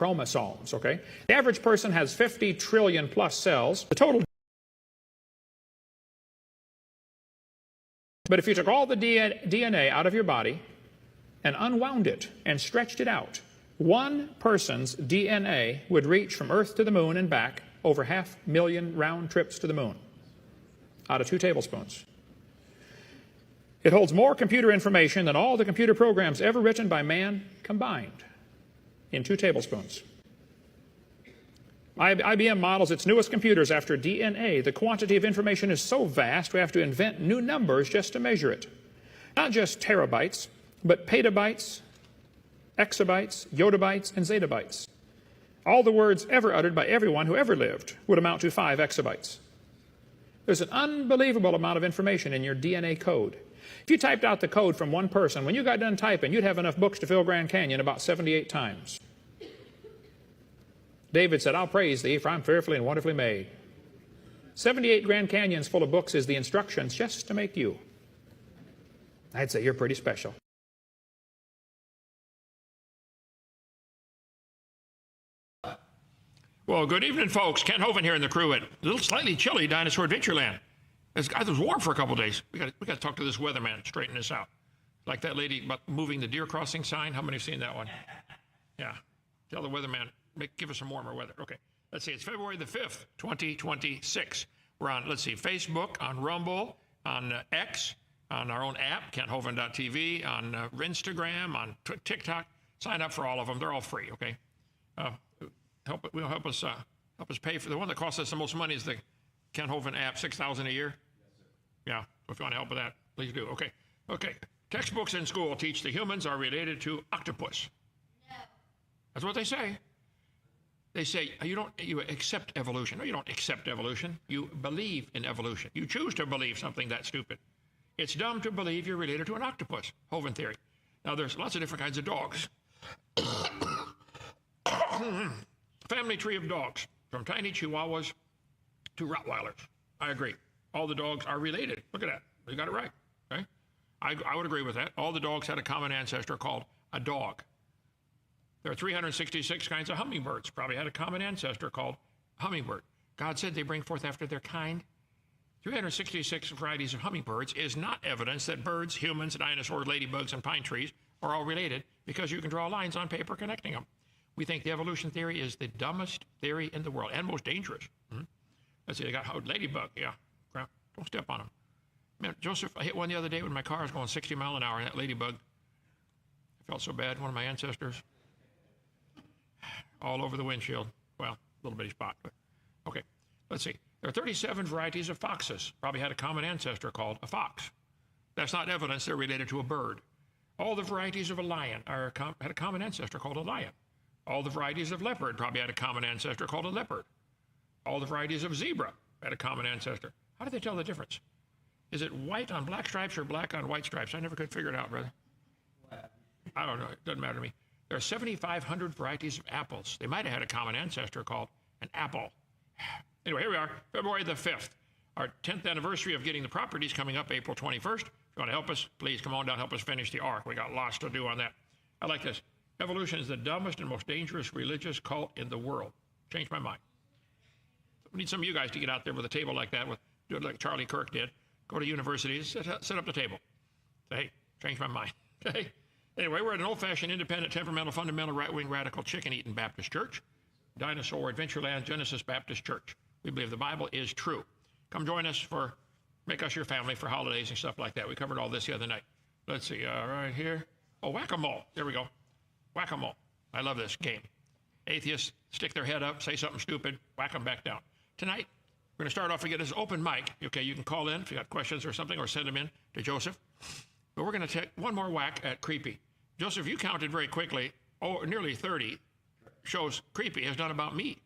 chromosomes, okay? The average person has 50 trillion plus cells. The total. But if you took all the DNA out of your body and unwound it and stretched it out, one person's DNA would reach from Earth to the moon and back over 500,000 round trips to the moon out of 2 tablespoons. It holds more computer information than all the computer programs ever written by man combined in 2 tablespoons. IBM models its newest computers after DNA. The quantity of information is so vast we have to invent new numbers just to measure it. Not just terabytes, but petabytes, exabytes, yottabytes, and zettabytes. All the words ever uttered by everyone who ever lived would amount to 5 exabytes. There's an unbelievable amount of information in your DNA code. If you typed out the code from one person, when you got done typing, you'd have enough books to fill Grand Canyon about 78 times. David said, I'll praise thee, for I'm fearfully and wonderfully made. 78 Grand Canyons full of books is the instructions just to make you. I'd say you're pretty special. Well, good evening, folks. Kent Hovind here in the crew at a little slightly chilly Dinosaur Adventureland. It was warm for a couple of days. We got to talk to this weatherman, straighten this out. Like that lady about moving the deer crossing sign. How many have seen that one? Yeah. Tell the weatherman, give us some warmer weather. Okay. Let's see. It's February the 5th, 2026. We're on, let's see, Facebook, on Rumble, on X, on our own app, KentHovind.tv, on Instagram, on TikTok. Sign up for all of them. They're all free, okay? Help us pay for the one that costs us the most money is the Kent Hovind app, $6,000 a year. Yeah, if you want to help with that, please do. Okay. Textbooks in school teach the humans are related to octopus. No. That's what they say. They say you accept evolution. No, you don't accept evolution. You believe in evolution. You choose to believe something that stupid. It's dumb to believe you're related to an octopus. Hovind theory. Now there's lots of different kinds of dogs. Family tree of dogs, from tiny Chihuahuas to Rottweilers. I agree. All the dogs are related. Look at that. You got it right. Okay? I would agree with that. All the dogs had a common ancestor called a dog. There are 366 kinds of hummingbirds. Probably had a common ancestor called hummingbird. God said they bring forth after their kind. 366 varieties of hummingbirds is not evidence that birds, humans, dinosaurs, ladybugs, and pine trees are all related, because you can draw lines on paper connecting them. We think the evolution theory is the dumbest theory in the world and most dangerous. Let's see, they got ladybug. Yeah, don't step on them. Man, Joseph, I hit one the other day when my car was going 60 miles an hour, and that ladybug, I felt so bad. One of my ancestors, all over the windshield. Well, a little bitty spot. But okay, let's see. There are 37 varieties of foxes. Probably had a common ancestor called a fox. That's not evidence they're related to a bird. All the varieties of a lion had a common ancestor called a lion. All the varieties of leopard probably had a common ancestor called a leopard. All the varieties of zebra had a common ancestor. How do they tell the difference? Is it white on black stripes or black on white stripes? I never could figure it out, brother. I don't know. It doesn't matter to me. There are 7,500 varieties of apples. They might have had a common ancestor called an apple. Anyway, here we are, February the 5th. Our 10th anniversary of getting the properties coming up April 21st. If you want to help us, please come on down, help us finish the ark. We got lots to do on that. I like this. Evolution is the dumbest and most dangerous religious cult in the world. Changed my mind. We need some of you guys to get out there with a table like that, do it like Charlie Kirk did. Go to universities, set up the table. Say, hey, changed my mind. Okay? Anyway, we're at an old-fashioned, independent, temperamental, fundamental, right-wing, radical, chicken-eating Baptist church. Dinosaur Adventureland Genesis Baptist Church. We believe the Bible is true. Come join us make us your family for holidays and stuff like that. We covered all this the other night. Let's see, right here. Oh, whack-a-mole. There we go. Whack-a-mole. I love this game. Atheists stick their head up, say something stupid, whack them back down. Tonight, we're going to start off again. This is open mic. Okay, you can call in if you got questions or something, or send them in to Joseph. But we're going to take one more whack at creepy. Joseph, you counted very quickly. Nearly 30 shows creepy has done about me.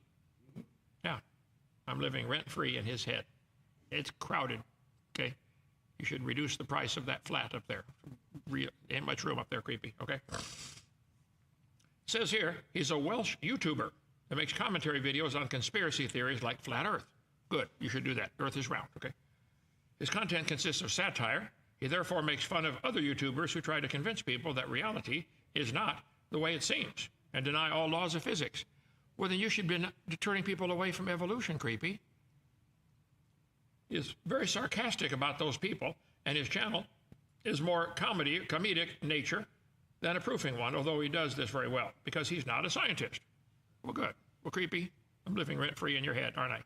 Yeah, I'm living rent-free in his head. It's crowded. Okay, you should reduce the price of that flat up there. Ain't much room up there, creepy. Okay. It says here, he's a Welsh YouTuber that makes commentary videos on conspiracy theories like flat Earth. Good, you should do that. Earth is round, okay? His content consists of satire. He therefore makes fun of other YouTubers who try to convince people that reality is not the way it seems. and deny all laws of physics. Well, then you should be turning people away from evolution, creepy. He's very sarcastic about those people, and his channel is more comedic nature than a proofing one, although he does this very well, because he's not a scientist. Well, good. Well, creepy, I'm living rent-free in your head, aren't I?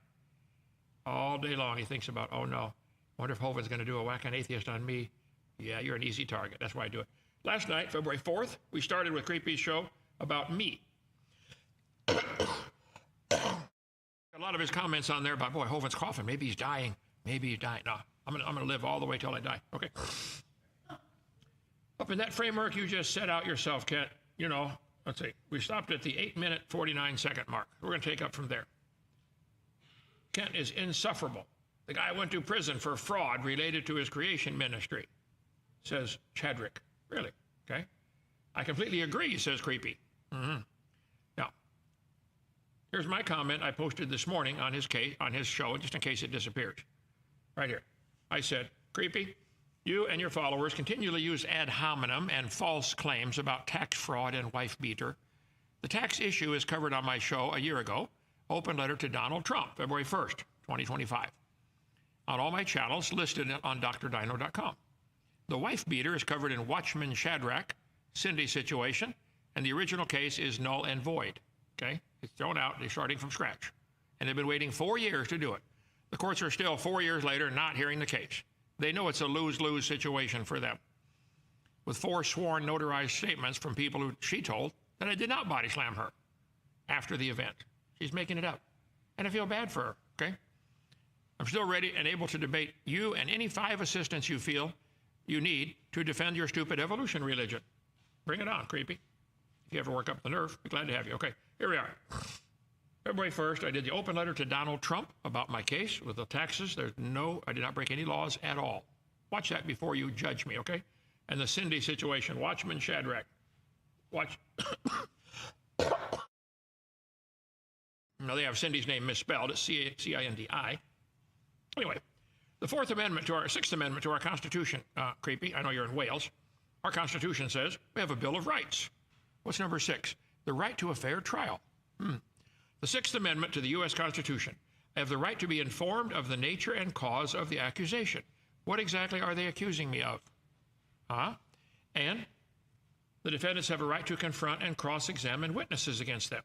All day long he thinks about, oh no, wonder if Hovind's going to do a whack an atheist on me. Yeah, you're an easy target. That's why I do it. Last night, February 4th, we started with Creepy's show about me. A lot of his comments on there about, boy, Hovind's coughing. Maybe he's dying. Maybe he's dying. No, I'm gonna live all the way till I die. Okay. Up in that framework you just set out yourself, Kent, you know, let's see. We stopped at the 8-minute, 49-second mark. We're going to take up from there. Kent is insufferable. The guy went to prison for fraud related to his creation ministry, says Chadrick. Really? Okay. I completely agree, says Creepy. Mm-hmm. Now, here's my comment I posted this morning on his show, just in case it disappears. Right here. I said, Creepy, you and your followers continually use ad hominem and false claims about tax fraud and wife beater. The tax issue is covered on my show a year ago, Open Letter to Donald Trump, February 1st, 2025. On all my channels listed on drdino.com. The wife beater is covered in Watchman Shadrach, Cindy situation, and the original case is null and void. Okay? It's thrown out, they're starting from scratch. And they've been waiting 4 years to do it. The courts are still 4 years later not hearing the case. They know it's a lose-lose situation for them. With 4 sworn notarized statements from people who she told that I did not body slam her after the event. She's making it up. And I feel bad for her, okay? I'm still ready and able to debate you and any 5 assistants you feel you need to defend your stupid evolution religion. Bring it on, Creepy. If you ever work up the nerve, be glad to have you. Okay, here we are. February 1st, I did the open letter to Donald Trump about my case with the taxes. I did not break any laws at all. Watch that before you judge me, okay? And the Cindy situation, Watchman Shadrach. Watch. Now, they have Cindy's name misspelled. It's C-I-N-D-I. Anyway, the Sixth Amendment to our Constitution, Creepy, I know you're in Wales. Our Constitution says we have a Bill of Rights. What's number 6? The right to a fair trial. The Sixth Amendment to the U.S. Constitution. I have the right to be informed of the nature and cause of the accusation. What exactly are they accusing me of? And the defendants have a right to confront and cross-examine witnesses against them.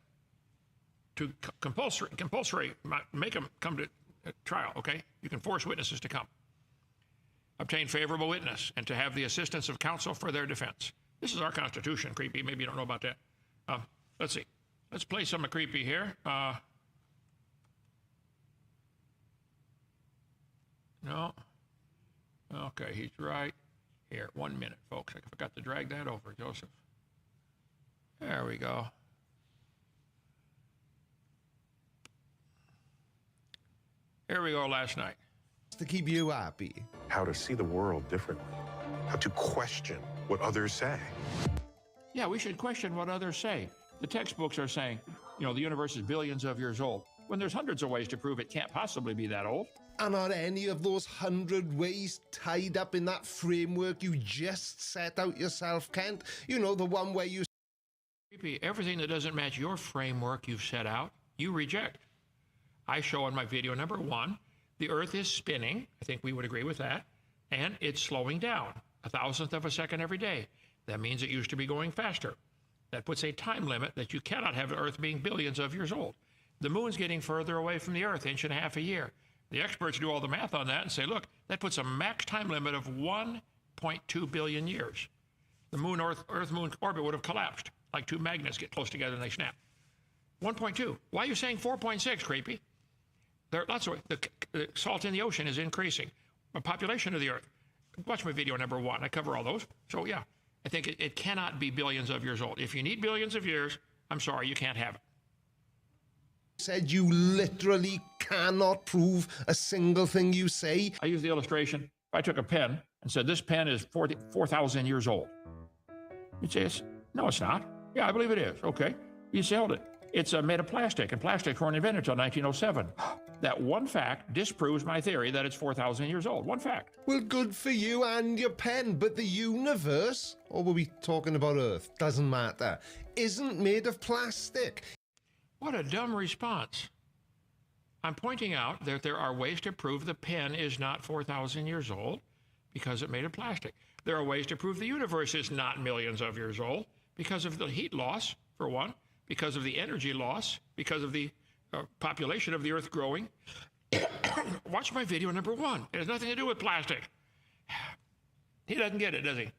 To compulsory, make them come to trial, okay? You can force witnesses to come. Obtain favorable witness and to have the assistance of counsel for their defense. This is our Constitution, Creepy. Maybe you don't know about that. Let's see. Let's play some of Creepy here. No. Okay, he's right here. 1 minute, folks. I forgot to drag that over, Joseph. There we go. Here we go last night. To keep you happy. How to see the world differently. How to question what others say. Yeah, we should question what others say. The textbooks are saying, you know, the universe is billions of years old, when there's hundreds of ways to prove it can't possibly be that old. And are any of those 100 ways tied up in that framework you just set out yourself, Kent? You know, the one where you... Creepy, everything that doesn't match your framework you've set out, you reject. I show in my video number 1, the Earth is spinning, I think we would agree with that, and it's slowing down, 1,000th of a second every day. That means it used to be going faster. That puts a time limit that you cannot have the Earth being billions of years old. The moon's getting further away from the Earth, 1.5 inches a year. The experts do all the math on that and say, look, that puts a max time limit of 1.2 billion years. The Earth-Moon orbit would have collapsed, like 2 magnets get close together and they snap. 1.2. Why are you saying 4.6, Creepy? There are lots of the salt in the ocean is increasing. The population of the Earth. Watch my video number 1. I cover all those. So yeah, I think it cannot be billions of years old. If you need billions of years, I'm sorry, you can't have it. Said you literally cannot prove a single thing you say. I use the illustration. If I took a pen and said, this pen is 4,000 years old. You'd say, no, it's not. Yeah, I believe it is. Okay. You say, hold it. It's made of plastic, and plastics weren't invented until 1907. That one fact disproves my theory that it's 4,000 years old. One fact. Well, good for you and your pen, but the universe, or were we talking about Earth? Doesn't matter. Isn't made of plastic. What a dumb response. I'm pointing out that there are ways to prove the pen is not 4,000 years old because it's made of plastic. There are ways to prove the universe is not millions of years old because of the heat loss, for one, because of the energy loss, because of the population of the Earth growing. Watch my video number 1. It has nothing to do with plastic. He doesn't get it, does he?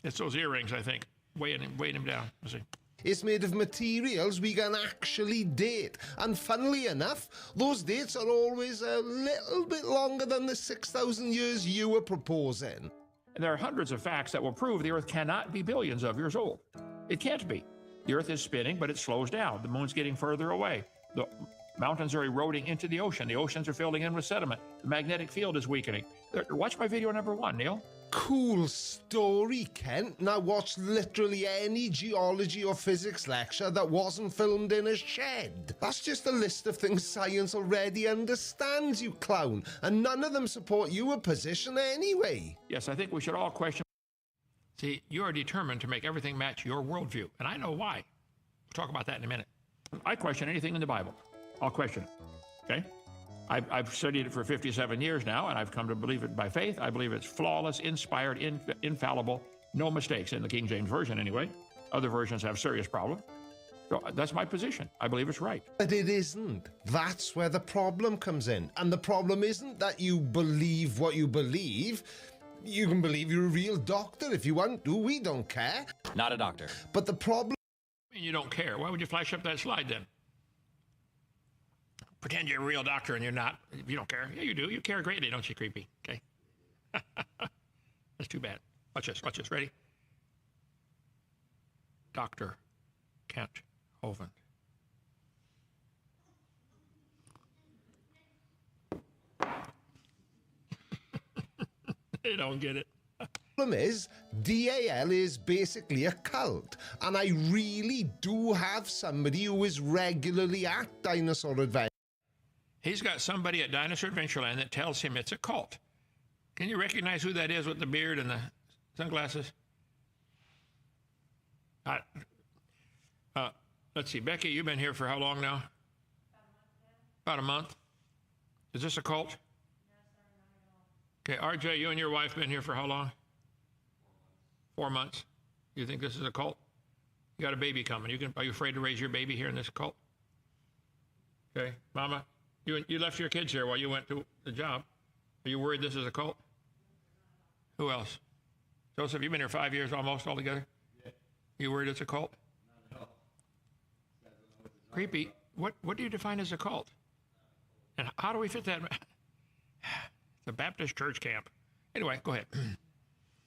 It's those earrings, I think, weighing him down. Let's see. It's made of materials we can actually date. And funnily enough, those dates are always a little bit longer than the 6,000 years you were proposing. And there are hundreds of facts that will prove the Earth cannot be billions of years old. It can't be. The Earth is spinning, but it slows down. The moon's getting further away. The mountains are eroding into the ocean. The oceans are filling in with sediment. The magnetic field is weakening. Watch my video number 1, Neil. Cool story, Kent. Now watch literally any geology or physics lecture that wasn't filmed in a shed. That's just a list of things science already understands, you clown. And none of them support your position anyway. Yes, I think we should all question. See, you are determined to make everything match your worldview, and I know why. We'll talk about that in a minute. I question anything in the Bible. I'll question it. Okay? I've studied it for 57 years now, and I've come to believe it by faith. I believe it's flawless, inspired, infallible, no mistakes in the King James Version anyway. Other versions have serious problems. So that's my position. I believe it's right. But it isn't. That's where the problem comes in. And the problem isn't that you believe what you believe. You can believe you're a real doctor if you want to. We don't care. Not a doctor. But the problem... I mean, you don't care. Why would you flash up that slide then? Pretend you're a real doctor and you're not. You don't care. Yeah, you do. You care greatly, don't you, creepy? Okay. That's too bad. Watch this. Watch this. Ready? Dr. Kent Hovind. They don't get it. problem is, DAL is basically a cult, and I really do have somebody who is regularly at Dinosaur Adventure. He's got somebody at Dinosaur Adventureland that tells him it's a cult. Can you recognize who that is with the beard and the sunglasses? Let's see. Becky, you've been here for how long now? About a month. Is this a cult? Okay, RJ, you and your wife been here for how long? 4 months. You think this is a cult? You got a baby coming. Are you afraid to raise your baby here in this cult? Okay, Mama, you left your kids here while you went to the job. Are you worried this is a cult? Who else? Joseph, you've been here 5 years almost altogether? Yeah. You worried it's a cult? Not at all. Creepy. What do you define as a cult? And how do we fit that? The Baptist church camp. Anyway, go ahead.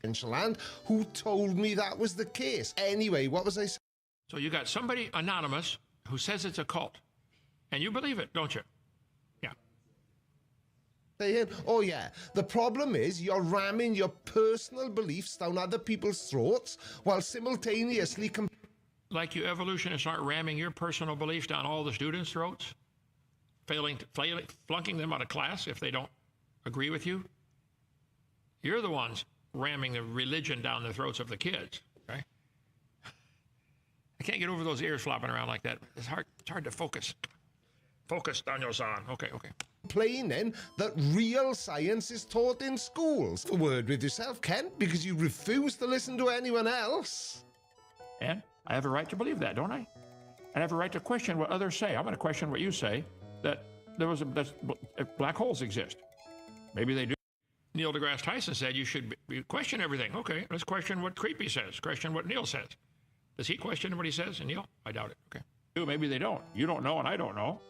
Adventureland, who told me that was the case. Anyway, what was I saying? So you got somebody anonymous who says it's a cult. And you believe it, don't you? Yeah. Oh yeah, the problem is you're ramming your personal beliefs down other people's throats while simultaneously like you evolutionists aren't ramming your personal beliefs down all the students' throats, flunking them out of class if they don't agree with you. You're the ones ramming the religion down the throats of the kids, okay? I can't get over those ears flopping around like that. It's hard to focus. Focus, Daniel-san. Okay. complaining that real science is taught in schools. A word with yourself, Kent, because you refuse to listen to anyone else. And I have a right to believe that, don't I? And I have a right to question what others say. I'm going to question what you say, that black holes exist. Maybe they do. Neil deGrasse Tyson said you should question everything. Okay, let's question what Creepy says. Question what Neil says. Does he question what he says? And Neil? I doubt it. Okay. Maybe they don't. You don't know and I don't know.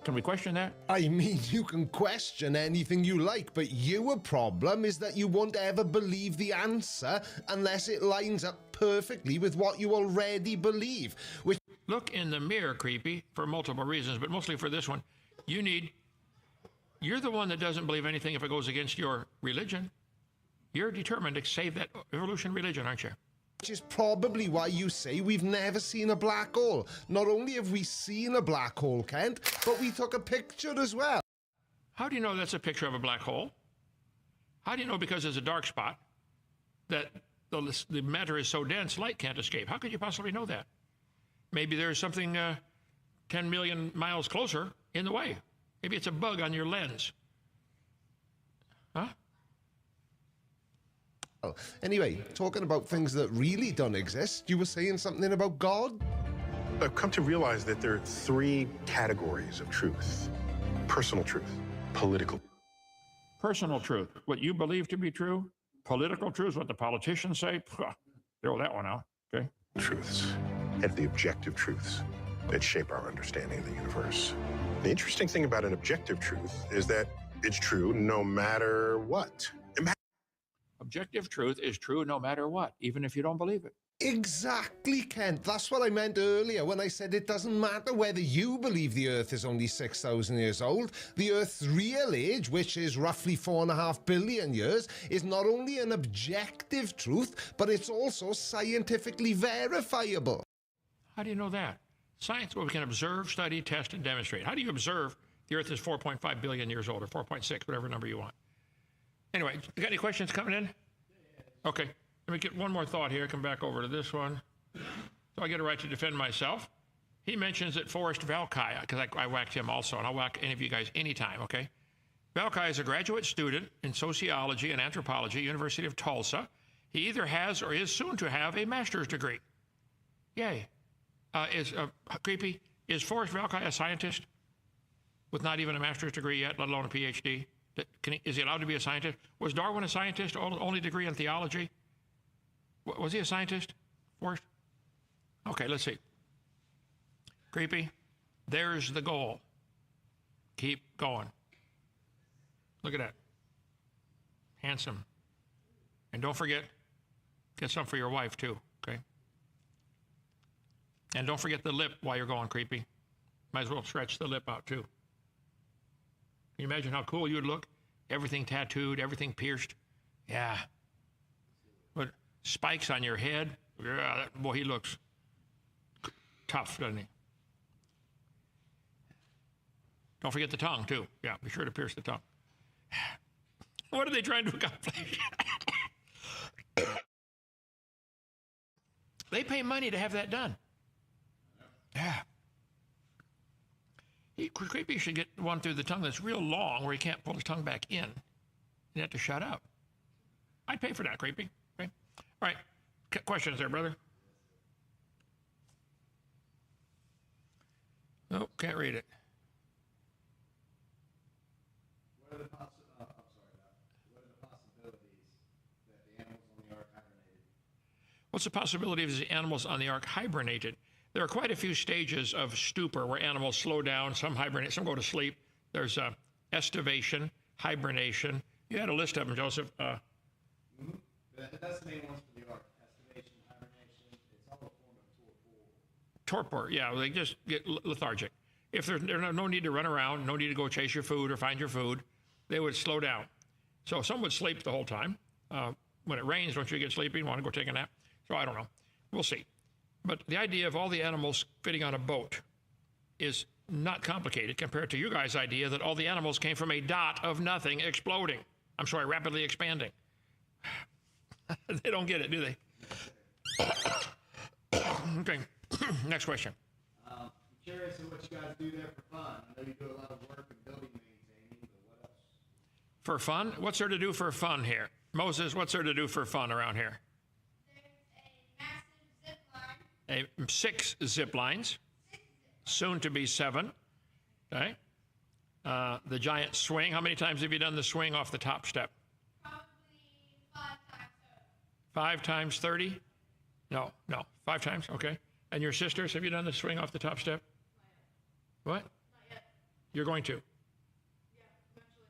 Can we question that? I mean, you can question anything you like, but your problem is that you won't ever believe the answer unless it lines up perfectly with what you already believe. Which Look in the mirror, Creepy, for multiple reasons, but mostly for this one. You're the one that doesn't believe anything if it goes against your religion. You're determined to save that evolution religion, aren't you? Which is probably why you say we've never seen a black hole. Not only have we seen a black hole, Kent, but we took a picture as well. How do you know that's a picture of a black hole? How do you know because there's a dark spot that the matter is so dense light can't escape? How could you possibly know that? Maybe there's something 10 million miles closer in the way. Maybe it's a bug on your lens. Huh? Anyway, talking about things that really don't exist, you were saying something about God? I've come to realize that there are three categories of truth: personal truth, political Personal truth, what you believe to be true. Political truth, what the politicians say. Throw that one out, okay? truths, and the objective truths that shape our understanding of the universe. The interesting thing about an objective truth is that it's true no matter what. Objective truth is true no matter what, even if you don't believe it. Exactly, Kent. That's what I meant earlier when I said it doesn't matter whether you believe the Earth is only 6,000 years old. The Earth's real age, which is roughly 4.5 billion years, is not only an objective truth, but it's also scientifically verifiable. How do you know that? Science, well, we can observe, study, test, and demonstrate. How do you observe the Earth is 4.5 billion years old, or 4.6, whatever number you want? Anyway, you got any questions coming in? Okay. Let me get one more thought here, come back over to this one. So I get a right to defend myself. He mentions that Forrest Valkai, because I whacked him also, and I'll whack any of you guys anytime, okay? Valkai is a graduate student in sociology and anthropology, University of Tulsa. He either has or is soon to have a master's degree. Yay. Creepy. Is Forrest Valkai a scientist with not even a master's degree yet, let alone a PhD? Is he allowed to be a scientist? Was Darwin a scientist, only degree in theology? Was he a scientist? Forrest? Okay, let's see. Creepy. There's the goal. Keep going. Look at that. Handsome. And don't forget, get some for your wife too, okay? And don't forget the lip while you're going, creepy. Might as well stretch the lip out too. Can you imagine how cool you'd look? Everything tattooed, everything pierced. Yeah. But spikes on your head. Yeah, boy, he looks tough, doesn't he? Don't forget the tongue, too. Yeah, be sure to pierce the tongue. What are they trying to accomplish? They pay money to have that done. Yeah. Creepy should get one through the tongue that's real long where he can't pull his tongue back in. You have to shut up. I'd pay for that, Creepy. Okay. All right. Questions there, brother? Nope, can't read it. What are the possibilities that the animals on the ark hibernated? What's the possibility of the animals on the ark hibernated? There are quite a few stages of stupor where animals slow down, some hibernate, some go to sleep. There's estivation, hibernation. You had a list of them, Joseph. That's the main ones for the ark. Estivation, hibernation, it's all a form of Torpor, yeah, they just get lethargic. If there's no need to run around, no need to go chase your food or find your food, they would slow down. So some would sleep the whole time. When it rains, don't you get sleepy and want to go take a nap? So I don't know. We'll see. But the idea of all the animals fitting on a boat is not complicated compared to you guys' idea that all the animals came from a dot of nothing exploding. I'm sorry, rapidly expanding. They don't get it, do they? Okay, next question. I'm curious of what you guys do there for fun. I know you do a lot of work in building maintaining, but what else? For fun? What's there to do for fun here? Moses, what's there to do for fun around here? There's a massive zip line. 6 zip lines, soon to be 7. Okay. The giant swing. How many times have you done the swing off the top step? Probably 5 times. 5 times 30? No. 5 times? Okay. And your sisters, have you done the swing off the top step? What? Not yet. You're going to? Yeah, eventually.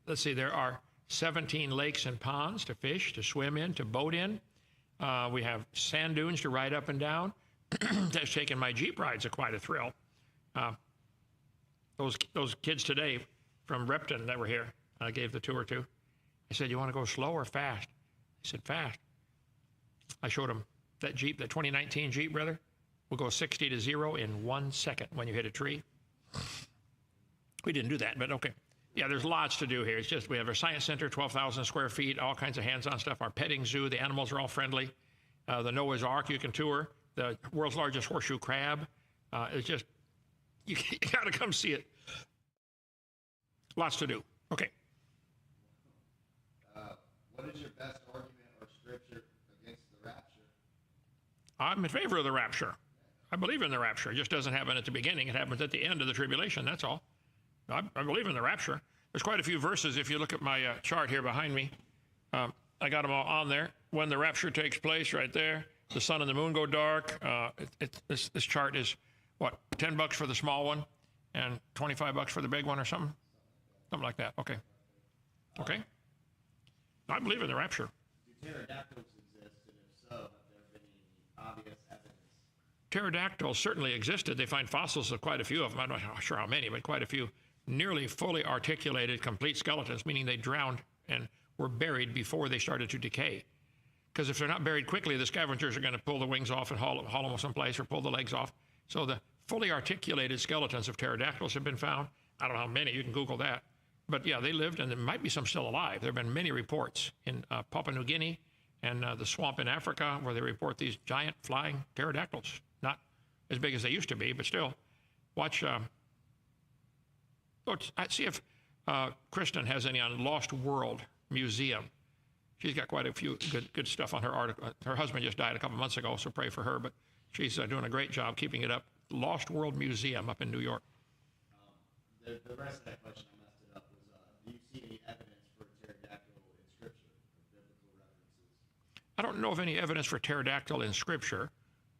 Let's see, there are 17 lakes and ponds to fish, to swim in, to boat in. We have sand dunes to ride up and down. That's taken my Jeep rides quite a thrill. Those kids today from Repton that were here, I gave the tour to. I said, you want to go slow or fast? He said, fast. I showed him that Jeep, that 2019 Jeep, brother, will go 60 to 0 in 1 second when you hit a tree. We didn't do that, but okay. Yeah, there's lots to do here. It's just we have our science center, 12,000 square feet, all kinds of hands-on stuff. Our petting zoo, the animals are all friendly. The Noah's Ark you can tour. The world's largest horseshoe crab. It's just, you got to come see it. Lots to do. Okay. What is your best argument or scripture against the rapture? I'm in favor of the rapture. I believe in the rapture. It just doesn't happen at the beginning. It happens at the end of the tribulation. That's all. I believe in the rapture. There's quite a few verses. If you look at my chart here behind me, I got them all on there. When the rapture takes place, right there, the sun and the moon go dark. This chart is, what, $10 for the small one and $25 for the big one or something? Something like that. Okay. Okay. I believe in the rapture. Do pterodactyls exist, and if so, have there been any obvious evidence? Pterodactyls certainly existed. They find fossils of quite a few of them. I'm not sure how many, but quite a few. Nearly fully articulated, complete skeletons, meaning they drowned and were buried before they started to decay. Because if they're not buried quickly, the scavengers are going to pull the wings off and haul them someplace or pull the legs off. So the fully articulated skeletons of pterodactyls have been found. I don't know how many. You can Google that. But yeah, they lived, and there might be some still alive. There have been many reports in Papua New Guinea and the swamp in Africa where they report these giant flying pterodactyls. Not as big as they used to be, but still. Watch, see if Kristen has any on Lost World Museum. She's got quite a few good stuff on her article. Her husband just died a couple months ago, so pray for her. But she's doing a great job keeping it up. Lost World Museum up in New York. The rest of that question, I messed it up, was do you see any evidence for pterodactyl in Scripture, or biblical references? I don't know of any evidence for pterodactyl in Scripture.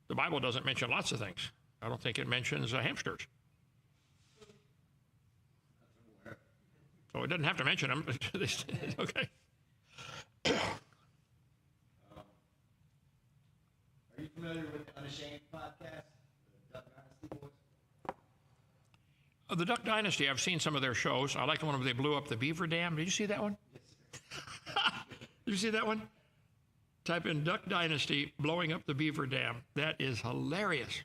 The Bible doesn't mention lots of things. I don't think it mentions hamsters. So it doesn't have to mention them. Okay. Are you familiar with the Unashamed podcast, the Duck Dynasty boys? The Duck Dynasty, I've seen some of their shows. I like the one where they blew up the beaver dam. Did you see that one? Did you see that one? Type in Duck Dynasty blowing up the beaver dam. That is hilarious.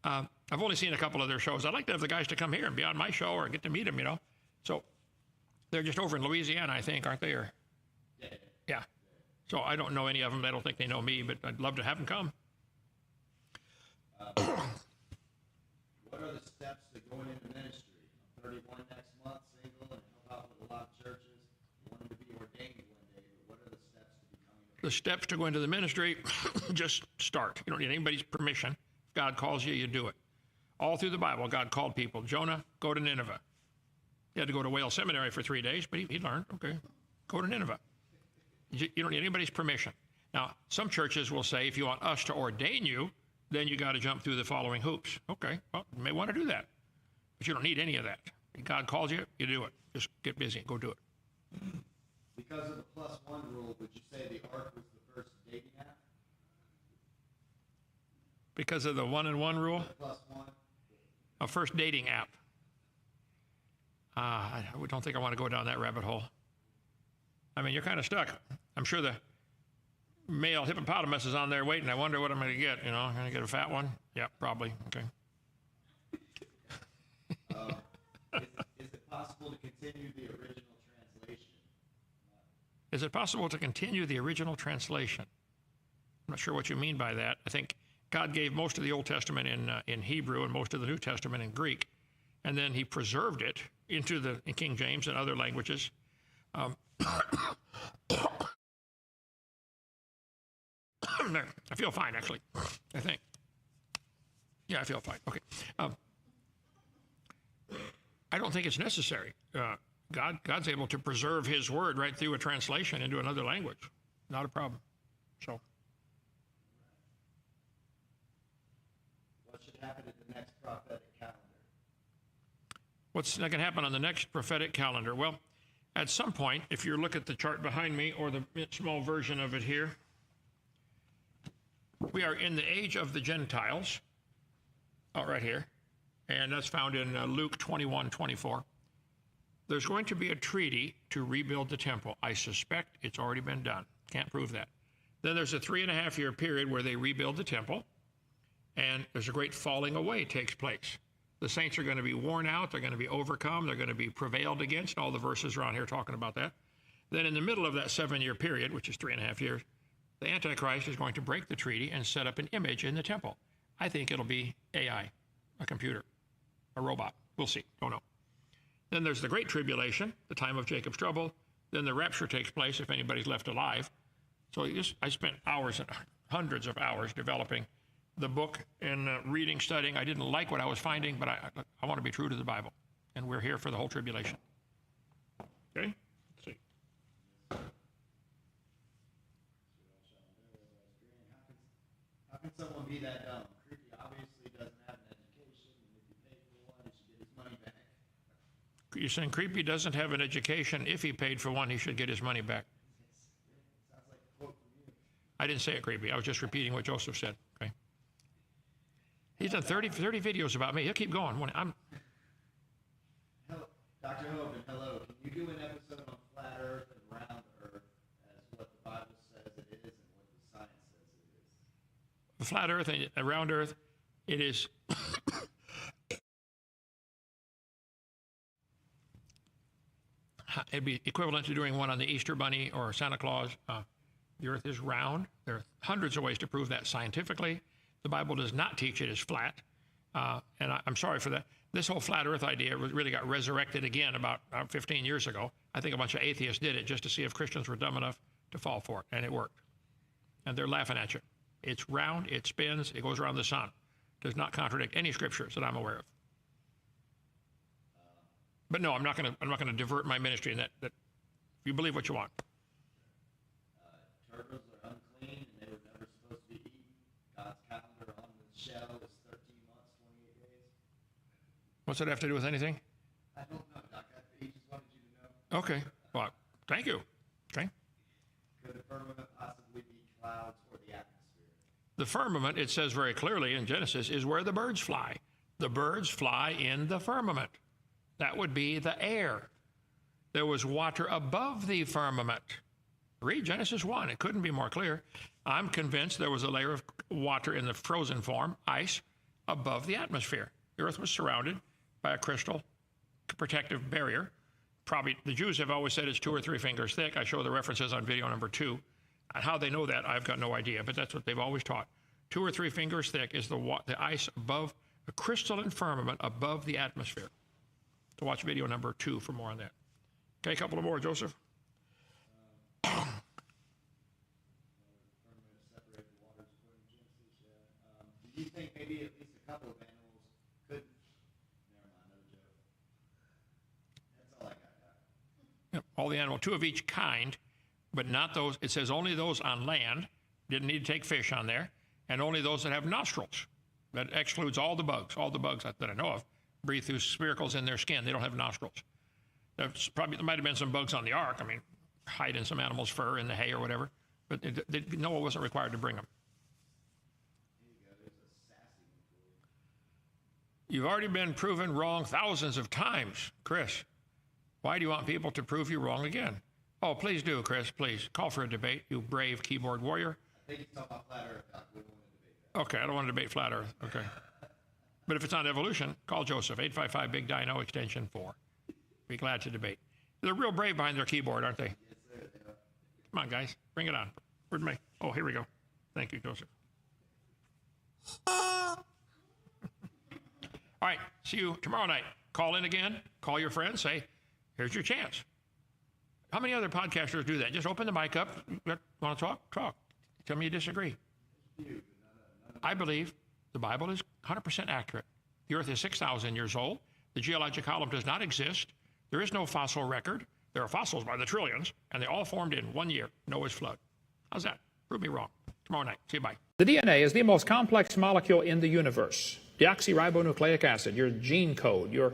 I've only seen a couple of their shows. I'd like to have the guys to come here and be on my show or get to meet them, you know. So they're just over in Louisiana, I think, aren't they? Or, yeah. So I don't know any of them. I don't think they know me, but I'd love to have them come. What are the steps to going into ministry? I'm 31 next month, single, and help out with a lot of churches. I wanted to be ordained one day, but what are the steps to becoming a The steps to go into the ministry, just start. You don't need anybody's permission. If God calls you, you do it. All through the Bible, God called people. Jonah, go to Nineveh. He had to go to Wales Seminary for 3 days, but he learned, okay, go to Nineveh. You don't need anybody's permission. Now, some churches will say, if you want us to ordain you, then you got to jump through the following hoops. Okay, well, you may want to do that, but you don't need any of that. If God calls you, you do it. Just get busy and go do it. Because of the +1 rule, would you say the Ark was the first dating app? Because of the 1 and 1 rule, +1? a first dating app. I don't think I want to go down that rabbit hole. I mean, you're kind of stuck. I'm sure the male hippopotamus is on there waiting. I wonder what I'm going to get. You know, I'm going to get a fat one? Yeah, probably. Okay. Is it possible to continue the original translation? Is it possible to continue the original translation? I'm not sure what you mean by that. I think God gave most of the Old Testament in Hebrew and most of the New Testament in Greek, and then he preserved it into the King James and other languages. There. I feel fine, actually, I think. Yeah, I feel fine. Okay. I don't think it's necessary. God's able to preserve his word right through a translation into another language. Not a problem. So. What should happen at the next prophetic calendar? What's going to happen on the next prophetic calendar? Well, at some point, if you look at the chart behind me or the small version of it here, we are in the age of the Gentiles, right here, and that's found in Luke 21:24. There's going to be a treaty to rebuild the temple. I suspect it's already been done. Can't prove that. Then there's a 3.5-year period where they rebuild the temple, and there's a great falling away takes place. The saints are going to be worn out. They're going to be overcome. They're going to be prevailed against. All the verses around here talking about that. Then in the middle of that 7-year period, which is 3.5 years, the Antichrist is going to break the treaty and set up an image in the temple. I think it'll be AI, a computer, a robot. We'll see. Don't know. Then there's the Great Tribulation, the time of Jacob's trouble. Then the rapture takes place if anybody's left alive. So I spent hours and hundreds of hours developing the book and reading, studying. I didn't like what I was finding, but I want to be true to the Bible. And we're here for the whole tribulation. Okay? Let's see. How can someone be that dumb? Creepy obviously doesn't have an education, and if you pay for one, he should get his money back. You're saying Creepy doesn't have an education. If he paid for one, he should get his money back. Sounds like a quote from you. I didn't say it, Creepy. I was just repeating what Joseph said. Okay. He's done 30 videos about me. He'll keep going. Hello, Dr. Hogan, hello. Can you do an episode on flat Earth and round Earth as what the Bible says it is and what the science says it is? The flat Earth and round Earth, it is. It'd be equivalent to doing one on the Easter Bunny or Santa Claus. The Earth is round. There are hundreds of ways to prove that scientifically. The Bible does not teach it as flat. And I'm sorry for that. This whole flat Earth idea really got resurrected again about 15 years ago. I think a bunch of atheists did it just to see if Christians were dumb enough to fall for it, and it worked. And they're laughing at you. It's round, it spins, it goes around the sun. Does not contradict any scriptures that I'm aware of. But no, I'm not going to divert my ministry in that you believe what you want. Turtles are unclean and they were never supposed to be eaten. God's calendar on the shell is 13 months, 28 days. What's that have to do with anything? I don't know, Doc. He just wanted you to know. Okay. Well, thank you. Okay. Could the firmament possibly be clouds or the atmosphere? The firmament, it says very clearly in Genesis, is where the birds fly. The birds fly in the firmament. That would be the air. There was water above the firmament. Read Genesis 1. It couldn't be more clear. I'm convinced there was a layer of water in the frozen form, ice, above the atmosphere. The earth was surrounded by a crystal protective barrier. Probably the Jews have always said it's 2 or 3 fingers thick. I show the references on video number 2. And how they know that, I've got no idea, but that's what they've always taught. 2 or 3 fingers thick is the ice above, a crystalline firmament above the atmosphere. So watch video number 2 for more on that. Okay, a couple of more, Joseph. Do you think maybe at least a couple of animals could? Never mind, another joke. That's all I got, Doc. Yep, all the animals, 2 of each kind, but not those. It says only those on land. Didn't need to take fish on there, and only those that have nostrils. That excludes all the bugs. All the bugs that I know of breathe through spiracles in their skin. They don't have nostrils. There might have been some bugs on the ark. I mean, hide in some animal's fur in the hay or whatever. But Noah wasn't required to bring them. You've already been proven wrong thousands of times, Chris. Why do you want people to prove you wrong again? Oh, please do, Chris. Please call for a debate, you brave keyboard warrior. I think he's talking about flat Earth, Doc. We don't want to debate that. Okay, I don't want to debate flat Earth. Okay. But if it's on evolution, call Joseph, 855 Big Dino, extension 4. Be glad to debate. They're real brave behind their keyboard, aren't they? Yes, sir. They are. Come on, guys. Bring it on. Where'd my... Oh, here we go. Thank you, Joseph. All right. See you tomorrow night. Call in again. Call your friends. Say, here's your chance. How many other podcasters do that? Just open the mic up. Want to talk? Talk. Tell me you disagree. I believe the Bible is 100% accurate. The earth is 6,000 years old. The geologic column does not exist. There is no fossil record. There are fossils by the trillions, and they all formed in 1 year, Noah's flood. How's that? Prove me wrong. Tomorrow night. See you. Bye. The DNA is the most complex molecule in the universe. Deoxyribonucleic acid, your gene code, your